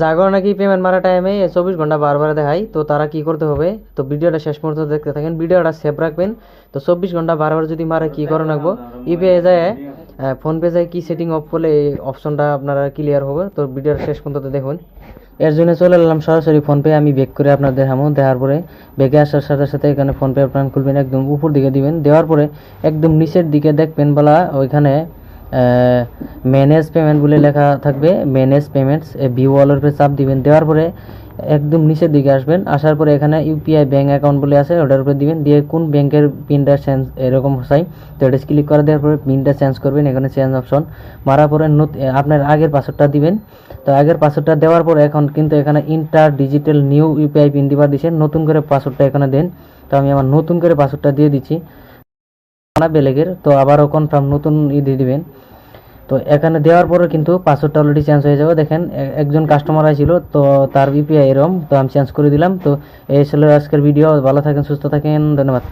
জাগর নাকি পেমেন্ট মারা টাইমে 24 ঘন্টা বারবার দেখায়, তো তারা কি করতে হবে, তো ভিডিওটা শেষ পর্যন্ত দেখতে থাকেন, ভিডিওটা সেভ রাখবেন। তো 24 ঘন্টা বারবার যদি মারে কি করে রাখবো, ইউপিআই যায় ফোনপে যায় কি সেটিং অফ করলে এই অপশনটা আপনারা ক্লিয়ার হবে। তো ভিডিওটা শেষ পর্যন্ত দেখুন। এর জন্য চলে এলাম সরাসরি ফোনপে, আমি বেক করে আপনার দেখাবো। দেওয়ার পরে বেগে আসার সাথে সাথে এখানে ফোনপে আপনার খুলবেন, একদম উপর দিকে দিবেন। দেওয়ার পরে একদম নিচের দিকে দেখবেন বলা ওইখানে ম্যানেজ পেমেন্ট বলে লেখা থাকবে, ম্যানেজ পেমেন্টস ভিউ অলের উপরে চাপ দিবেন। দেওয়ার পরে একদম নিচের দিকে আসবেন, আসার পরে এখানে ইউপিআই ব্যাঙ্ক অ্যাকাউন্ট বলে আছে, ওটার উপরে দিবেন। দিয়ে কোন ব্যাংকের পিনটা চেঞ্জ এরকম চাই, তো এটা ক্লিক করে দেওয়ার পরে পিনটা চেঞ্জ করবেন, এখানে চেঞ্জ অপশন মারার পরে আপনার আগের পাসওয়ার্ডটা দিবেন। তো আগের পাসওয়ার্ডটা দেওয়ার পরে এখন কিন্তু এখানে inter digital new UPI pin দিবার দিচ্ছেন, নতুন করে পাসওয়ার্ডটা এখানে দেন। তো আমি আমার নতুন করে পাসওয়ার্ডটা দিয়ে দিচ্ছি বেলেগের, তো আবারও কনফার্ম নতুন দিয়ে দিবেন। তো এখানে দেওয়ার পরে কিন্তু পাসওয়ার্ডটা অলরেডি চেঞ্জ হয়ে যাবে। দেখেন একজন কাস্টমার আসছিল, তো তার ইউপিআই এরম, তো আমি চেঞ্জ করে দিলাম। তো এই ছিল আজকের ভিডিও। ভালো থাকেন, সুস্থ থাকেন, ধন্যবাদ।